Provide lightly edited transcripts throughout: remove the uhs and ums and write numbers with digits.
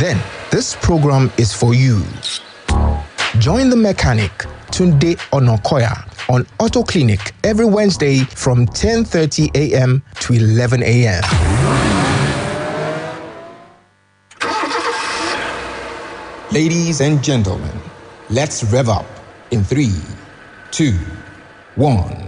then this program is for you. Join the mechanic, Tunde Onakoya, on Auto Clinic every Wednesday from 10:30 a.m. to 11 a.m. Ladies and gentlemen, let's rev up in 3, 2, 1.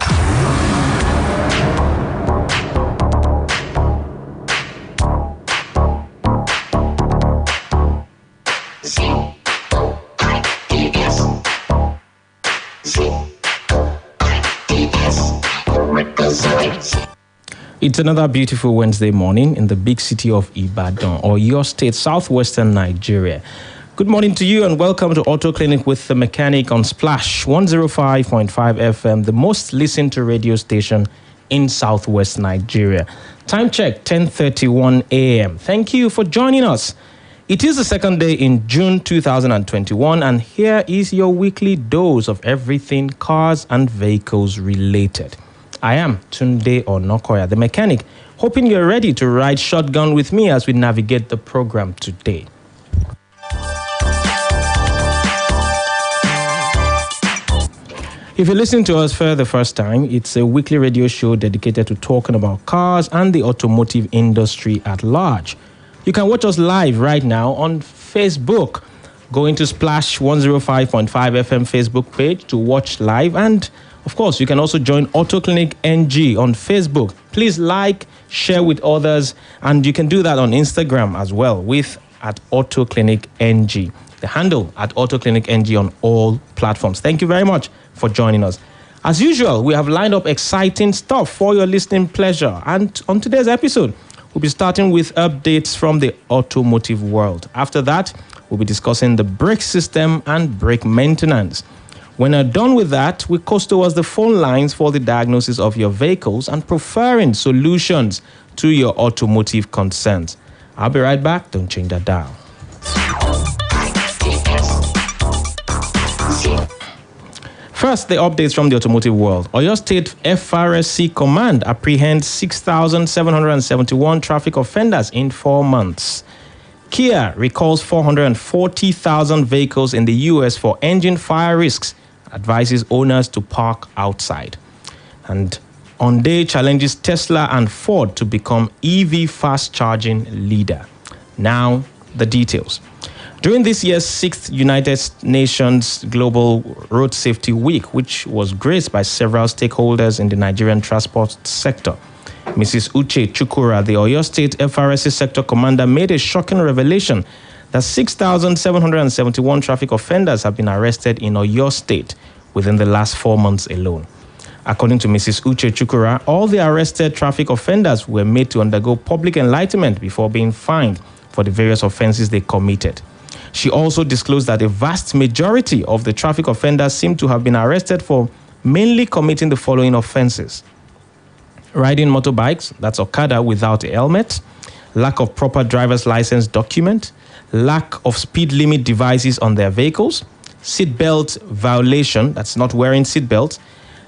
It's another beautiful Wednesday morning in the big city of Ibadan, or your state, southwestern Nigeria. Good morning to you and welcome to Auto Clinic with the Mechanic on Splash 105.5 FM, the most listened to radio station in southwest Nigeria. Time check, 10:31 a.m. Thank you for joining us. It is the second day in June 2021, and here is your weekly dose of everything cars and vehicles related. I am Tunde Onakoya, the mechanic, hoping you're ready to ride shotgun with me as we navigate the program today. If you're listening to us for the first time, it's a weekly radio show dedicated to talking about cars and the automotive industry at large. You can watch us live right now on Facebook. Go into Splash 105.5 FM Facebook page to watch live, and of course, you can also join Auto Clinic NG on Facebook. Please like, share with others, and you can do that on Instagram as well with @Auto Clinic NG. The handle @Auto Clinic NG on all platforms. Thank you very much for joining us. As usual, we have lined up exciting stuff for your listening pleasure. And on today's episode, we'll be starting with updates from the automotive world. After that, we'll be discussing the brake system and brake maintenance. When we're done with that, we coast towards the phone lines for the diagnosis of your vehicles and preferring solutions to your automotive concerns. I'll be right back. Don't change that dial. First, the updates from the automotive world. Oyo State FRSC Command apprehends 6,771 traffic offenders in 4 months. Kia recalls 440,000 vehicles in the U.S. for engine fire risks, advises owners to park outside. And Hyundai challenges Tesla and Ford to become EV fast charging leader. Now, the details. During this year's 6th United Nations Global Road Safety Week, which was graced by several stakeholders in the Nigerian transport sector, Mrs. Uche Chukura, the Oyo State FRSC sector commander, made a shocking revelation that 6,771 traffic offenders have been arrested in Oyo State within the last 4 months alone. According to Mrs. Uche Chukura, all the arrested traffic offenders were made to undergo public enlightenment before being fined for the various offenses they committed. She also disclosed that a vast majority of the traffic offenders seem to have been arrested for mainly committing the following offenses: riding motorbikes, that's Okada, without a helmet, lack of proper driver's license document, lack of speed limit devices on their vehicles, seatbelt violation, that's not wearing seatbelts.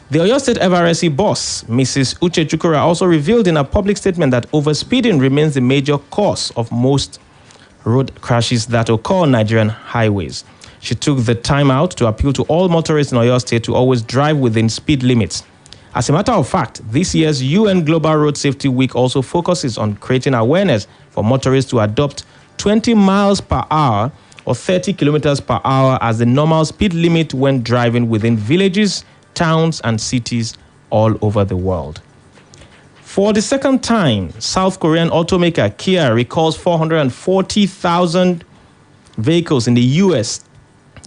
The Oyo State FRSC boss, Mrs. Uche Chukura, also revealed in a public statement that overspeeding remains the major cause of most road crashes that occur on Nigerian highways. She took the time out to appeal to all motorists in Oyo State to always drive within speed limits. As a matter of fact, this year's UN Global Road Safety Week also focuses on creating awareness for motorists to adopt 20 miles per hour or 30 kilometers per hour as the normal speed limit when driving within villages, towns, and cities all over the world. For the second time, South Korean automaker Kia recalls 440,000 vehicles in the U.S.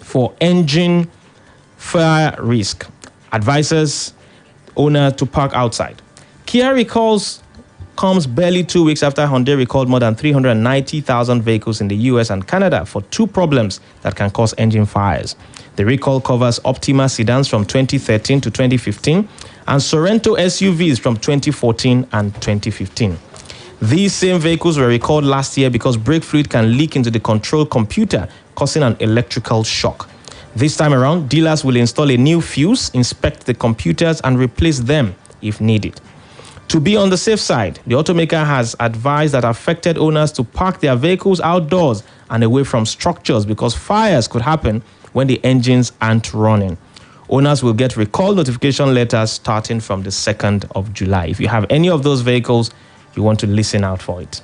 for engine fire risk, advises owner to park outside. Kia recalls comes barely 2 weeks after Hyundai recalled more than 390,000 vehicles in the US and Canada for 2 problems that can cause engine fires. The recall covers Optima sedans from 2013 to 2015 and Sorento SUVs from 2014 and 2015. These same vehicles were recalled last year because brake fluid can leak into the control computer, causing an electrical shock. This time around, dealers will install a new fuse, inspect the computers, and replace them if needed. To be on the safe side, the automaker has advised that affected owners to park their vehicles outdoors and away from structures because fires could happen when the engines aren't running. Owners will get recall notification letters starting from the 2nd of July. If you have any of those vehicles, you want to listen out for it.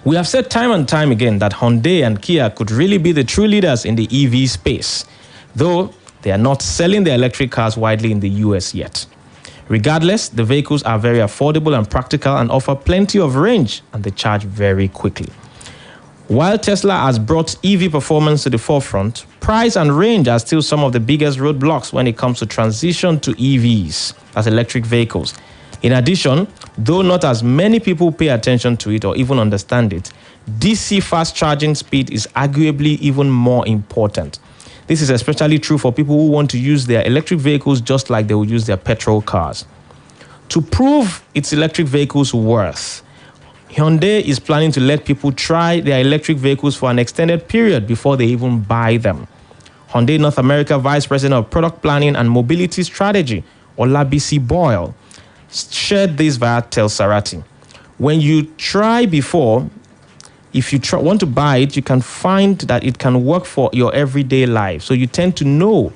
We have said time and time again that Hyundai and Kia could really be the true leaders in the EV space, though they are not selling their electric cars widely in the US yet. Regardless, the vehicles are very affordable and practical and offer plenty of range, and they charge very quickly. While Tesla has brought EV performance to the forefront, price and range are still some of the biggest roadblocks when it comes to transition to EVs, as electric vehicles. In addition, though not as many people pay attention to it or even understand it, DC fast charging speed is arguably even more important. This is especially true for people who want to use their electric vehicles just like they will use their petrol cars. To prove its electric vehicles' worth, Hyundai is planning to let people try their electric vehicles for an extended period before they even buy them. Hyundai North America Vice President of Product Planning and Mobility Strategy, Olabisi Boyle, shared this via Telsarati. When you try before, if you want to buy it, you can find that it can work for your everyday life. So you tend to know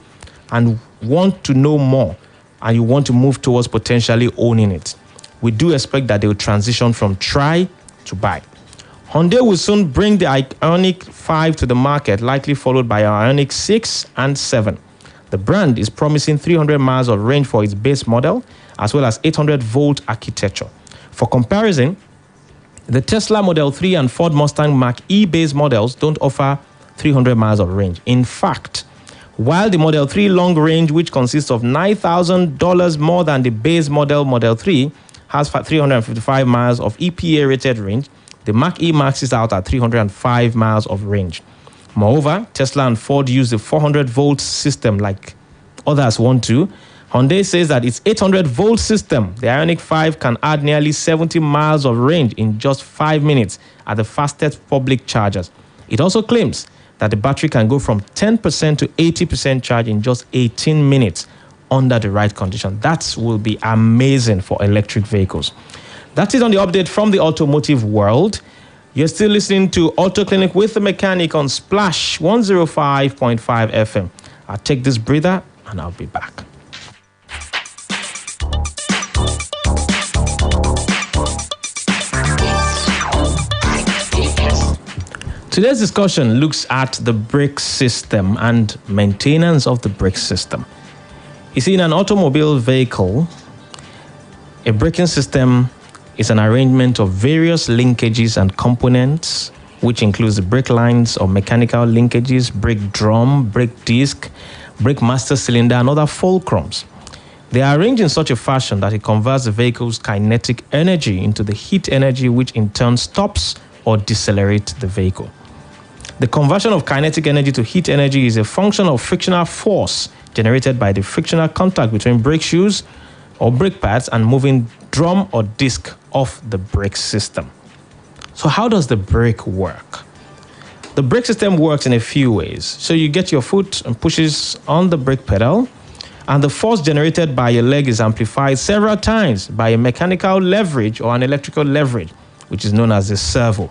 and want to know more, and you want to move towards potentially owning it. We do expect that they will transition from try to buy. Hyundai will soon bring the Ioniq 5 to the market, likely followed by Ioniq 6 and 7. The brand is promising 300 miles of range for its base model, as well as 800-volt architecture. For comparison, the Tesla Model 3 and Ford Mustang Mach-E base models don't offer 300 miles of range. In fact, while the Model 3 long range, which consists of $9,000 more than the base Model 3, has 355 miles of EPA-rated range, the Mach-E maxes out at 305 miles of range. Moreover, Tesla and Ford use the 400-volt system like others want to. Hyundai says that its 800-volt system, the Ioniq 5, can add nearly 70 miles of range in just 5 minutes at the fastest public chargers. It also claims that the battery can go from 10% to 80% charge in just 18 minutes under the right condition. That will be amazing for electric vehicles. That is on the update from the automotive world. You're still listening to Auto Clinic with the Mechanic on Splash 105.5 FM. I'll take this breather and I'll be back. Today's discussion looks at the brake system and maintenance of the brake system. You see, in an automobile vehicle, a braking system is an arrangement of various linkages and components, which includes the brake lines or mechanical linkages, brake drum, brake disc, brake master cylinder, and other fulcrums. They are arranged in such a fashion that it converts the vehicle's kinetic energy into the heat energy, which in turn stops or decelerates the vehicle. The conversion of kinetic energy to heat energy is a function of frictional force generated by the frictional contact between brake shoes or brake pads and moving drum or disc of the brake system. So how does the brake work? The brake system works in a few ways. So you get your foot and pushes on the brake pedal, and the force generated by your leg is amplified several times by a mechanical leverage or an electrical leverage, which is known as the servo.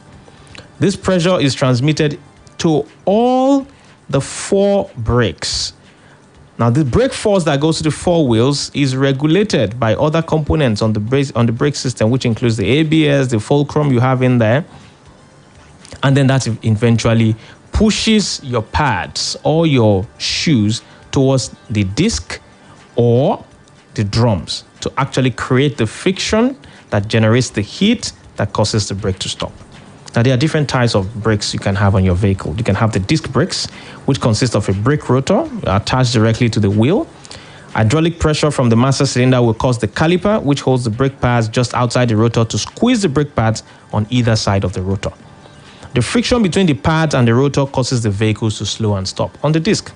This pressure is transmitted to all the 4 brakes. Now, the brake force that goes to the 4 wheels is regulated by other components on the brake system, which includes the ABS, the fulcrum you have in there. And then that eventually pushes your pads or your shoes towards the disc or the drums to actually create the friction that generates the heat that causes the brake to stop. Now, there are different types of brakes you can have on your vehicle. You can have the disc brakes, which consist of a brake rotor attached directly to the wheel. Hydraulic pressure from the master cylinder will cause the caliper, which holds the brake pads just outside the rotor, to squeeze the brake pads on either side of the rotor. The friction between the pads and the rotor causes the vehicles to slow and stop on the disc.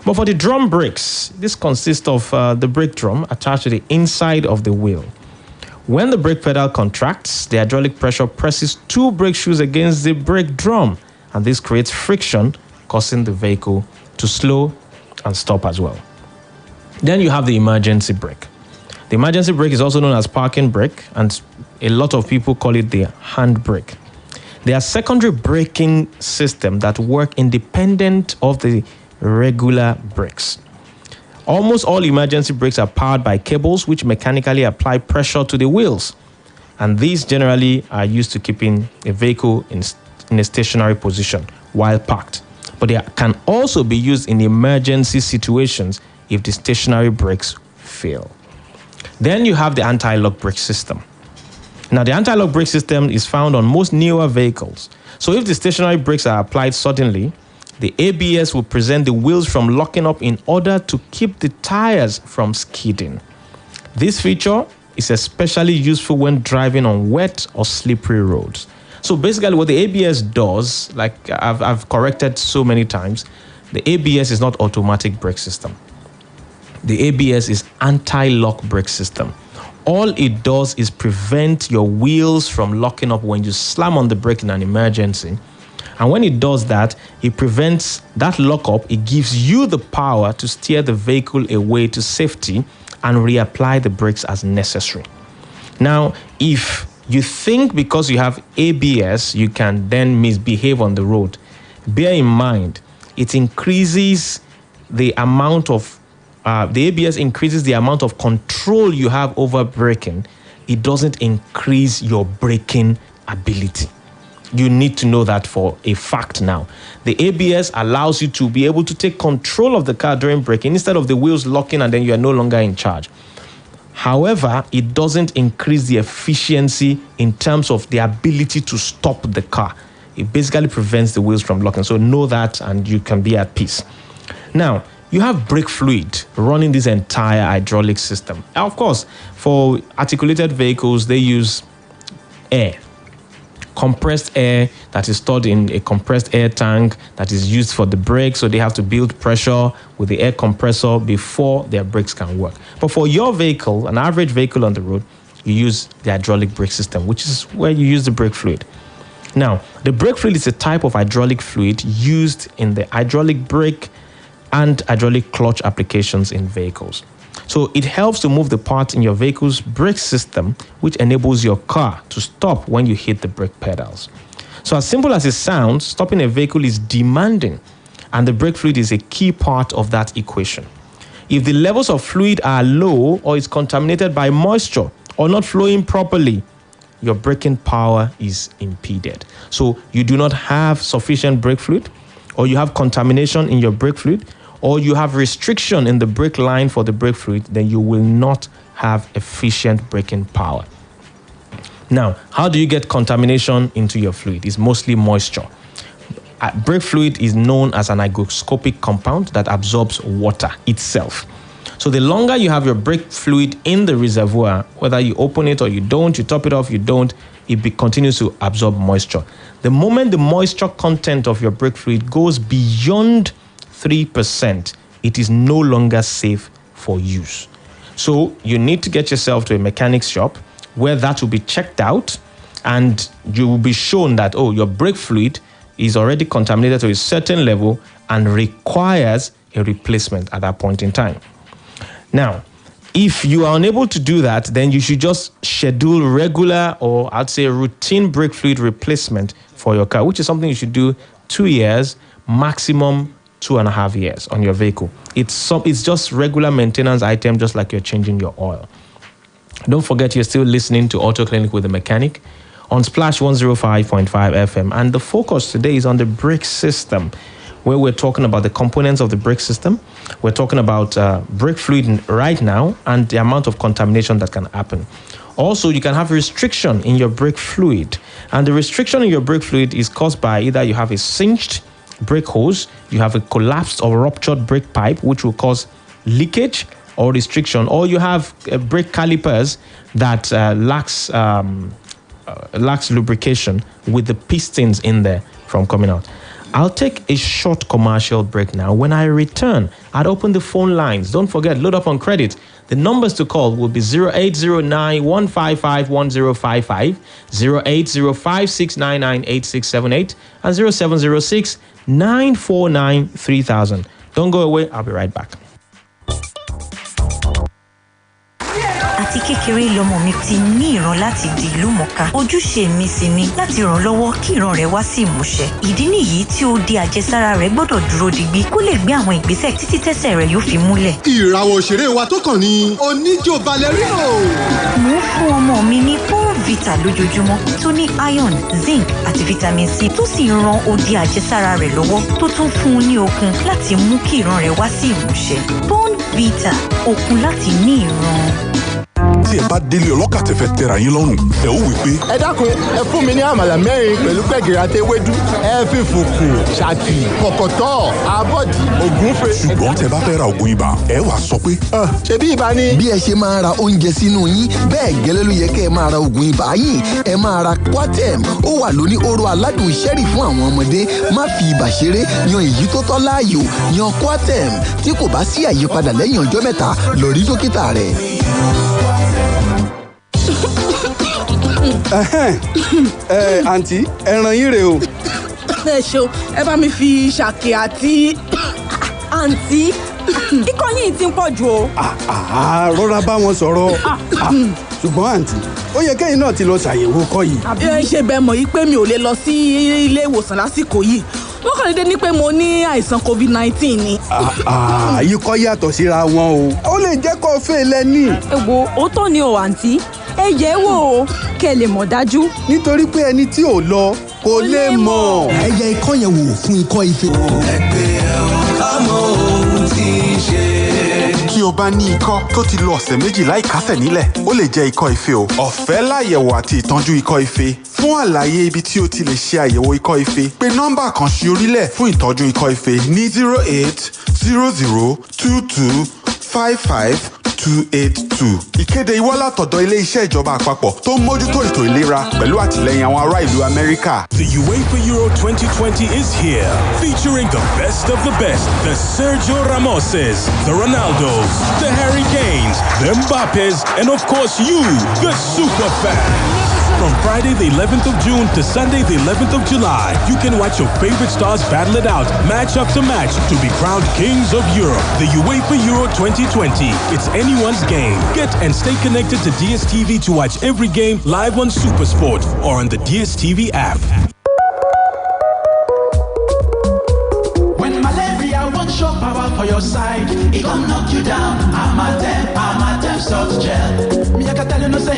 But for the drum brakes, this consists of the brake drum attached to the inside of the wheel. When the brake pedal contracts, the hydraulic pressure presses 2 brake shoes against the brake drum, and this creates friction, causing the vehicle to slow and stop as well. Then you have the emergency brake. The emergency brake is also known as parking brake, and a lot of people call it the hand brake. There are secondary braking systems that work independent of the regular brakes. Almost all emergency brakes are powered by cables which mechanically apply pressure to the wheels. And these generally are used to keeping a vehicle in a stationary position while parked. But they can also be used in emergency situations if the stationary brakes fail. Then you have the anti-lock brake system. Now, the anti-lock brake system is found on most newer vehicles. So if the stationary brakes are applied suddenly, the ABS will prevent the wheels from locking up in order to keep the tires from skidding. This feature is especially useful when driving on wet or slippery roads. So basically what the ABS does, like I've corrected so many times, the ABS is not automatic brake system. The ABS is anti-lock brake system. All it does is prevent your wheels from locking up when you slam on the brake in an emergency. And when it does that, it prevents that lockup. It gives you the power to steer the vehicle away to safety and reapply the brakes as necessary. Now, if you think because you have ABS, you can then misbehave on the road, bear in mind, it increases the amount of, the ABS increases the amount of control you have over braking. It doesn't increase your braking ability. You need to know that for a fact now. The ABS allows you to be able to take control of the car during braking instead of the wheels locking and then you are no longer in charge. However, it doesn't increase the efficiency in terms of the ability to stop the car. It basically prevents the wheels from locking. So know that and you can be at peace. Now, you have brake fluid running this entire hydraulic system. Now, of course, for articulated vehicles, they use air. Compressed air that is stored in a compressed air tank that is used for the brakes. So they have to build pressure with the air compressor before their brakes can work. But for your vehicle, an average vehicle on the road, you use the hydraulic brake system, which is where you use the brake fluid. Now, the brake fluid is a type of hydraulic fluid used in the hydraulic brake and hydraulic clutch applications in vehicles. So it helps to move the parts in your vehicle's brake system, which enables your car to stop when you hit the brake pedals. So as simple as it sounds, stopping a vehicle is demanding, and the brake fluid is a key part of that equation. If the levels of fluid are low or is contaminated by moisture or not flowing properly, your braking power is impeded. So you do not have sufficient brake fluid, or you have contamination in your brake fluid, or you have restriction in the brake line for the brake fluid, then you will not have efficient braking power. Now, how do you get contamination into your fluid? It's mostly moisture. Brake fluid is known as an hygroscopic compound that absorbs water itself. So the longer you have your brake fluid in the reservoir, whether you open it or you don't, you top it off, you don't, it continues to absorb moisture. The moment the moisture content of your brake fluid goes beyond 3%, it is no longer safe for use. So you need to get yourself to a mechanic's shop where that will be checked out and you will be shown that, oh, your brake fluid is already contaminated to a certain level and requires a replacement at that point in time. Now, if you are unable to do that, then you should just schedule regular or I'd say routine brake fluid replacement for your car, which is something you should do 2 years, maximum 2.5 years on your vehicle. It's just regular maintenance item, just like you're changing your oil. Don't forget you're still listening to Auto Clinic with the Mechanic on Splash 105.5 FM. And the focus today is on the brake system, where we're talking about the components of the brake system. We're talking about brake fluid right now and the amount of contamination that can happen. Also, you can have restriction in your brake fluid. And the restriction in your brake fluid is caused by either you have a cinched brake hose, you have a collapsed or ruptured brake pipe, which will cause leakage or restriction, or you have brake calipers that lacks lubrication with the pistons in there from coming out. I'll take a short commercial break now. When I return, I'd open the phone lines. Don't forget, load up on credit. The numbers to call will be 0809 155 1055, 0805 699 8678, and 0706 949 3000. Don't go away. I'll be right back. At àti kékeré lọmọ mi ti ní ìran láti di ìlúmọ̀ọ́ká. Ojúṣe mi sì ni láti ràn lọ́wọ́ kí ìran rẹ̀ wá sí ìmúṣẹ. Ìdí nìyí tí ó di àjẹsára rẹ̀ gbọ́dọ̀ dúró digbí kó lè gbé àwọn ìgbésẹ̀ títí tẹ́sẹ̀ rẹ̀ yóò fi múlẹ̀. Ìràwọ̀ òṣèré wa tó kàn ní oníjó ballerino. Mo ń fún ọmọ mi ní Vita lójoojúmọ́ tó ní iron, zinc àti vitamin C tó sì ń ran odi àjẹsára rẹ̀ lọ́wọ́ tó tún fún un ní okun láti mú kí ìran rẹ̀ wá sí ìmúṣẹ. Vita, okun láti ní ìran. Tí ẹ bá délé ọlọ́kà tẹ́ fẹ́ tẹ́ra yín lọ́rùn, ẹ ó wí pé. Ẹ dákun, ẹ fún mi ní àmàlà 4 pẹ̀lú gbẹ̀gìrì àti ewédú. Ẹ fi fùkù, ṣàkì, kọ̀kọ̀tọ̀, abọ́dì, ògúnfe. Ṣùgbọ́n tẹ́ bá fẹ́ ra ògùn ibà, ẹ wá sọ pé. Ṣebí ibà ni. Bí ẹ ṣe máa ra oúnjẹ sínú yín, bẹ́ẹ̀ gẹ́lẹ́ ló yẹ kẹ́ ẹ máa ra ògùn ibà yín. Ẹ máa ra Coartem. Ó wà lóní hóró aládùn ṣẹ́rì fún àwọn ọmọdé. Má fi ibà ṣeré, yan èyí tó tọ́ láàyò. Yan Coartem. Tí kò bá sí àyípadà lẹ́yìn ọjọ́ mẹ́ta, lọ rí dókítà rẹ̀. Àǹtí, ẹran yín rèé o. Ẹ ṣeun, ẹ bá mi fi ṣàkì àti àǹtí. Ikọ́ yìí ti ń pọ̀ jù o. Rọra bá wọn sọ̀rọ̀. Ṣùgbọ́n àǹtí, ó yẹ kẹ́yìn náà ti lọ ṣàyẹ̀wò kọ́ yìí. Ẹ ṣe bẹ́ẹ̀ mọ̀ yìí pé mi ò lè lọ sí ilé ìwòsàn lásìkò yìí. Wọ́n kàn dédé ní pé mo ní àìsàn COVID-19 ni. Ikọ́ yàtọ̀ síra wọn o. Ó lè jẹ́ kó fẹ́ lẹ́ni. Ẹ wo, òótọ́ ni o àǹtí. Ẹ yẹ̀ wò ó, kẹ́ lè mọ̀ dájú. Nítorí pé ẹni tí ò lọ kò lè mọ̀. Ẹ yẹ ikọ́ yẹn wò fún ikọ́ ife. Ẹgbẹ́ ọmọ ohun tí ń ṣe. Tí o bá ní ikọ́ tó ti lo ọ̀sẹ̀ méjì láì kásẹ̀ nílẹ̀, ó lè jẹ́ ikọ́ ife o. Ọ̀fẹ́ láyẹ̀wò àti ìtọ́jú ikọ́ ife. Fún àlàyé ibi tí o ti lè ṣe àyẹ̀wò ikọ́ ife, pè nọ́mbà kan sí orílẹ̀ fún ìtọ́jú ikọ́ ife ní 08002555282. Ìkéde ìwá látọ̀dọ̀ ilé-iṣẹ́ ìjọba àpapọ̀ tó ń mójútó ètò ìlera pẹ̀lú àtìlẹ́yìn àwọn ará ìlú Amẹ́ríkà. The UEFA Euro 2020 is here, featuring the best of the best. The Sergio Ramoses, the Ronaldos, the Harry Kanes, the Mbappes, and of course you, the super fans. From Friday the 11th of June to Sunday the 11th of July, you can watch your favorite stars battle it out, match after match, to be crowned kings of Europe. The UEFA Euro 2020. It's anyone's game. Get and stay connected to DSTV to watch every game live on SuperSport or on the DSTV app. When malaria won't show power for your side, it gon' knock you down. I'm a damn soft gel. Me I can tell you no say,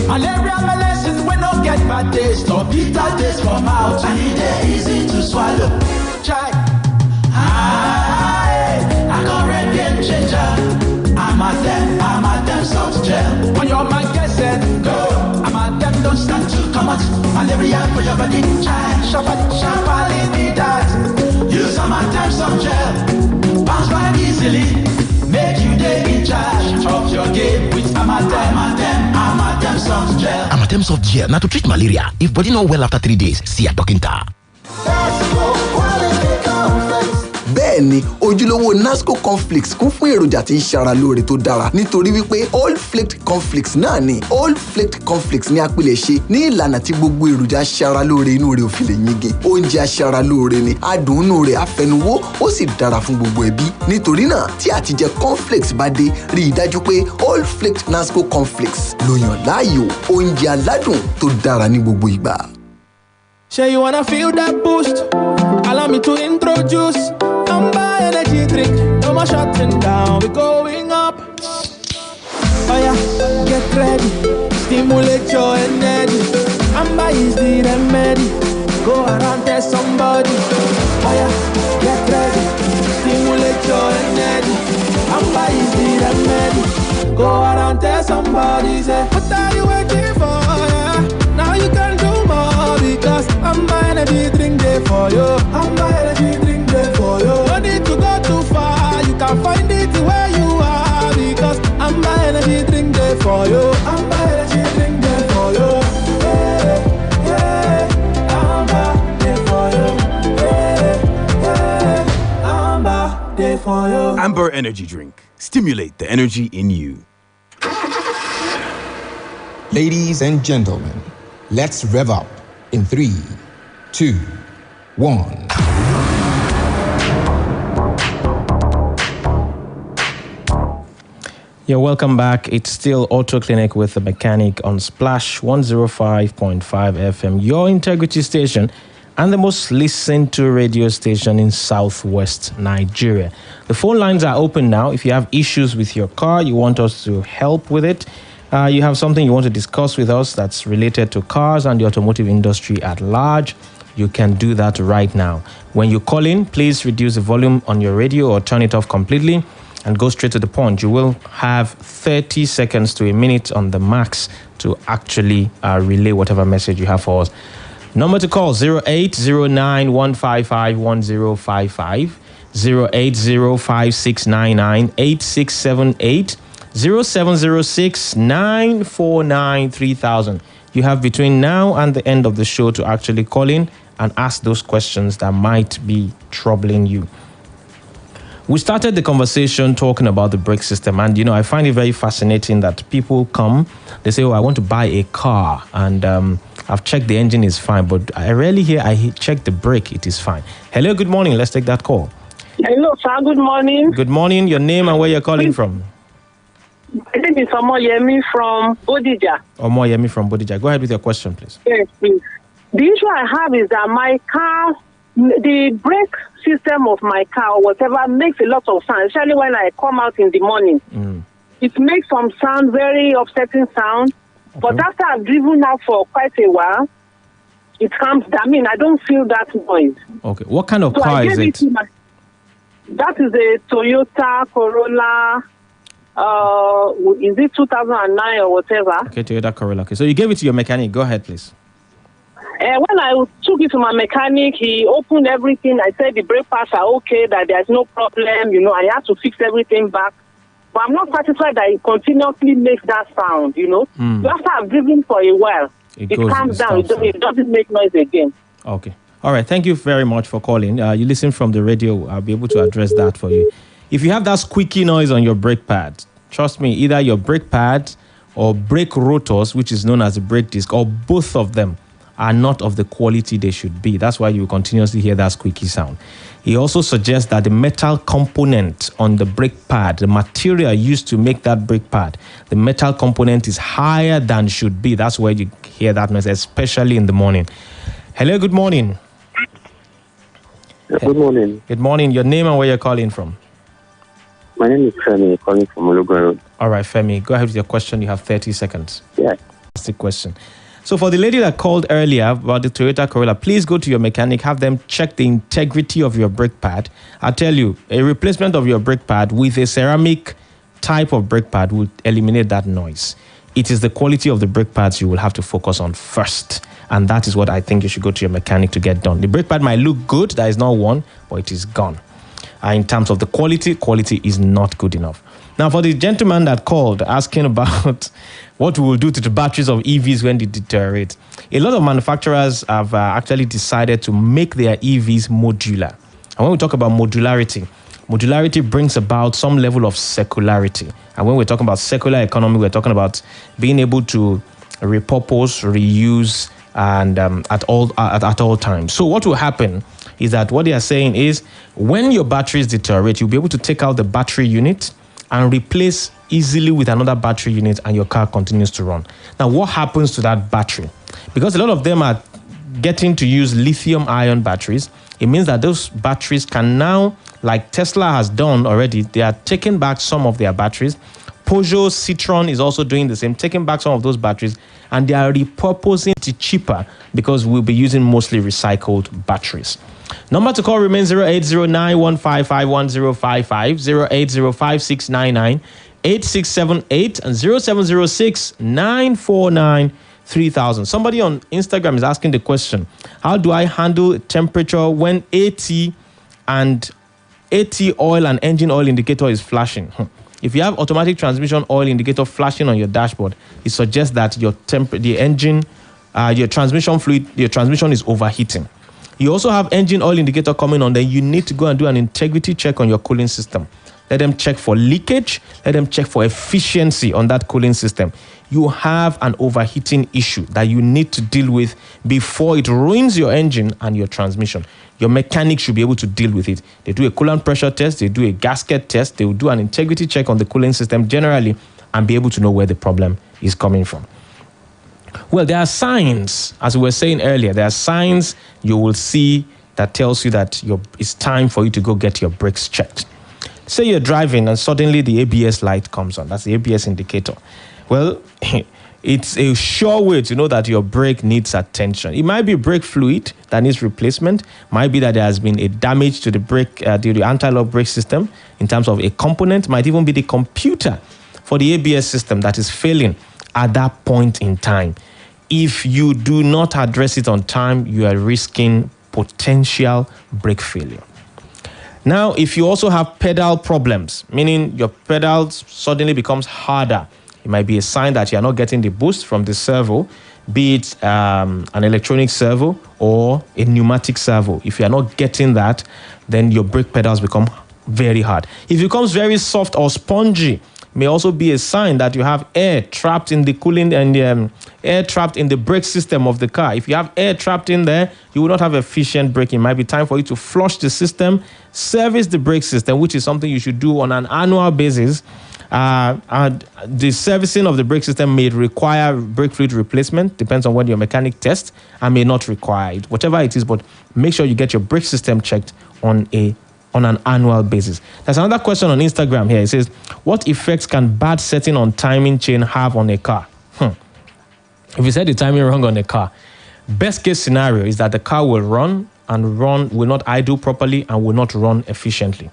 malaria medicine we no get bad taste or bitter taste for mouth, and it easy to swallow. Try. I got red game changer. I'm a damn soft gel. On your mind, get set, go. I'm a damn don't stand to come out. Malaria for your body. Try. Sharply need that. Use a damn soft gel. Bounce back easily. Make you day in charge of your game with Amatem soft gel. Amatem soft gel, now to treat malaria. If body not well after 3 days, see a doctor. Bẹ́ẹ̀ni, ojúlówó Nasco cornflakes kún fún èròjà tí ń ṣara lóore tó dára nítorí wípé Old Flaked cornflakes náà ni. Old Flaked cornflakes ní apilẹ̀ṣe ní ìlànà tí gbogbo èròjà ṣara lóore inú rẹ̀ ò fi lè yingin. Oúnjẹ aṣara lóore ni, adùn inú rẹ̀ àfẹnuwó, ó sì dára fún gbogbo ẹbí. Nítorí náà, tí àtijẹ cornflakes bá dé, rí i dájú pé Old Flaked Nasco cornflakes ló yàn láàyò, oúnjẹ aládùn tó dára ní gbogbo ìgbà. Sure you wanna feel that boost? Allow me to introduce Amber energy drink. No more shutting down, we're going up. Oh yeah, get ready, stimulate your energy. Amber is the remedy. Go around, tell somebody. Oh yeah, get ready, stimulate your energy. Amber is the remedy. Go around, tell somebody. Say, what are you waiting for? Yeah? Now you can do more because Amber energy drink there for you. Amber energy drink there for you. No need to go too far, you can find it where you are because Amber energy drink there for you. Amber energy drink there for you. Yeah, yeah, Amber there for you. Yeah, yeah, Amber there for you. Amber Energy Drink. Stimulate the energy in you. Ladies and gentlemen, let's rev up in 3, 2, 1. You're welcome back. It's still Auto Clinic with the mechanic on Splash 105.5 FM, your integrity station, and the most listened to radio station in Southwest Nigeria. The phone lines are open now. If you have issues with your car, you want us to help with it, you have something you want to discuss with us that's related to cars and the automotive industry at large, you can do that right now. When you call in, please reduce the volume on your radio or turn it off completely and go straight to the point. You will have 30 seconds to a minute on the max to actually relay whatever message you have for us. Number to call, 0809-155-1055, 08056998678, 0706-949-3000. You have between now and the end of the show to actually call in and ask those questions that might be troubling you. We started the conversation talking about the brake system, and I find it very fascinating that people come, they say, I want to buy a car, and I've checked the engine is fine, but I rarely hear check the brake, it is fine. Hello, good morning, let's take that call. Hello, sir, good morning. Good morning, your name and where you're calling from? My name is Omoyemi from Bodija. Omoyemi from Bodija. Go ahead with your question, please. Yes, please. The issue I have is that my car, the brake system of my car or whatever makes a lot of sound, especially when I come out in the morning. It makes some sound, very upsetting sound. Okay. But after I've driven out for quite a while, it calms down. I mean, I don't feel that noise. Okay. What kind of car is it? That is a Toyota Corolla. Is it 2009 or whatever? Okay, Toyota Corolla. Okay, so you gave it to your mechanic. Go ahead, please. When I took it to my mechanic, he opened everything. I said the brake pads are okay, that there's no problem, I have to fix everything back. But I'm not satisfied that it continuously makes that sound, So after I've driven for a while, it calms down. It doesn't make noise again. Okay. All right. Thank you very much for calling. You listen from the radio. I'll be able to address that for you. If you have that squeaky noise on your brake pad, trust me, either your brake pad or brake rotors, which is known as the brake disc, or both of them are not of the quality they should be. That's why you continuously hear that squeaky sound. He also suggests that the metal component on the brake pad, the material used to make that brake pad, the metal component is higher than should be. That's why you hear that noise, especially in the morning. Hello, good morning. Good morning. Good morning. Your name and where you're calling from? My name is Femi, calling from Olugun Road. All right, Femi, go ahead with your question. You have 30 seconds. Yeah. That's the question. So for the lady that called earlier about the Toyota Corolla, please go to your mechanic, have them check the integrity of your brake pad. I tell you, a replacement of your brake pad with a ceramic type of brake pad will eliminate that noise. It is the quality of the brake pads you will have to focus on first. And that is what I think you should go to your mechanic to get done. The brake pad might look good, that is not one, but it is gone. In terms of the quality is not good enough. Now, for the gentleman that called asking about what we will do to the batteries of EVs when they deteriorate, a lot of manufacturers have actually decided to make their EVs modular. And when we talk about modularity brings about some level of circularity. And when we're talking about circular economy, we're talking about being able to repurpose, reuse, and at all times. So what will happen is that what they are saying is when your batteries deteriorate, you'll be able to take out the battery unit and replace easily with another battery unit, and your car continues to run. Now, what happens to that battery? Because a lot of them are getting to use lithium-ion batteries, it means that those batteries can now, like Tesla has done already, they are taking back some of their batteries. Peugeot, Citroën is also doing the same, taking back some of those batteries, and they are repurposing it cheaper because we'll be using mostly recycled batteries. Number to call remains 0809-155-1055, 0805699-8678, and 0706-949-3000. Somebody on Instagram is asking the question, how do I handle temperature when AT oil and engine oil indicator is flashing? If you have automatic transmission oil indicator flashing on your dashboard, it suggests that your transmission is overheating. You also have engine oil indicator coming on, then you need to go and do an integrity check on your cooling system. let them check for leakage, let them check for efficiency on that cooling system. You have an overheating issue that you need to deal with before it ruins your engine and your transmission. Your mechanic should be able to deal with it. They do a coolant pressure test, they do a gasket test, they will do an integrity check on the cooling system generally and be able to know where the problem is coming from. Well, there are signs, as we were saying earlier, there are signs you will see that tells you that it's time for you to go get your brakes checked. Say you're driving and suddenly the ABS light comes on. That's the ABS indicator. Well, it's a sure way to know that your brake needs attention. It might be brake fluid that needs replacement. Might be that there has been a damage to the brake, the anti-lock brake system in terms of a component. Might even be the computer for the ABS system that is failing at that point in time. If you do not address it on time, you are risking potential brake failure. Now, if you also have pedal problems, meaning your pedals suddenly becomes harder, it might be a sign that you are not getting the boost from the servo, be it an electronic servo or a pneumatic servo. If you are not getting that, then your brake pedals become very hard. If it becomes very soft or spongy, it may also be a sign that you have air trapped in the cooling and air trapped in the brake system of the car. If you have air trapped in there, you will not have efficient braking. It might be time for you to flush the system, service the brake system, which is something you should do on an annual basis. The servicing of the brake system may require brake fluid replacement, depends on what your mechanic tests, and may not require it, whatever it is, but make sure you get your brake system checked on an annual basis. There's another question on Instagram here. It says, what effects can bad setting on timing chain have on a car? If you set the timing wrong on a car, best case scenario is that the car will will not idle properly and will not run efficiently.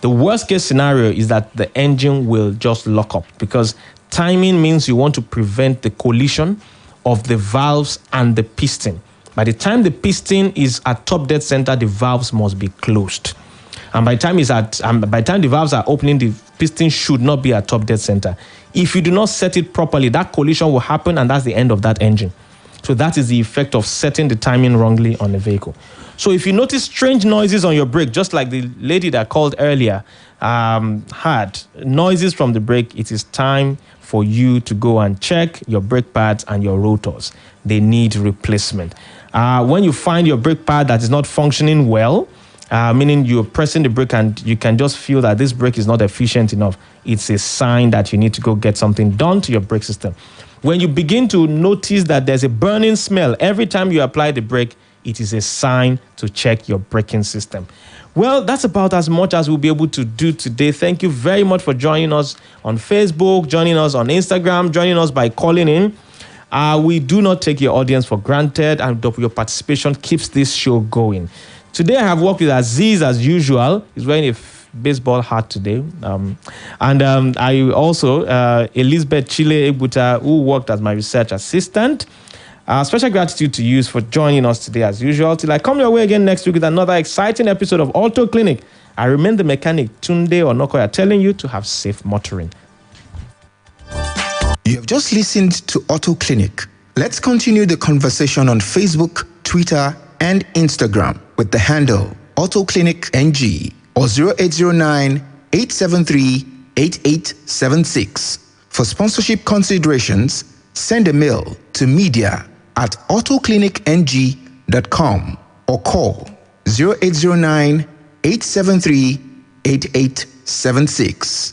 The worst case scenario is that the engine will just lock up, because timing means you want to prevent the collision of the valves and the piston. By the time the piston is at top dead center, the valves must be closed. And by the time the valves are opening, the piston should not be at top dead center. If you do not set it properly, that collision will happen, and that's the end of that engine. So that is the effect of setting the timing wrongly on the vehicle. So if you notice strange noises on your brake, just like the lady that called earlier had noises from the brake, it is time for you to go and check your brake pads and your rotors. They need replacement. When you find your brake pad that is not functioning well, meaning you're pressing the brake and you can just feel that this brake is not efficient enough, it's a sign that you need to go get something done to your brake system. When you begin to notice that there's a burning smell every time you apply the brake, it is a sign to check your braking system. Well, that's about as much as we'll be able to do today. Thank you very much for joining us on Facebook, joining us on Instagram, joining us by calling in. We do not take your audience for granted, and your participation keeps this show going. Today, I have worked with Aziz as usual. He's wearing a baseball hat today. I also, Elizabeth Chile Ebuta, who worked as my research assistant. Special gratitude to you for joining us today as usual. Till I come your way again next week with another exciting episode of Auto Clinic. I remain the mechanic Tunde Onakoya, telling you to have safe motoring. You have just listened to Auto Clinic. Let's continue the conversation on Facebook, Twitter, and Instagram with the handle Auto Clinic NG or 0809 873 8876. For sponsorship considerations, send a mail to media@autoclinicng.com or call 0809 873 8876.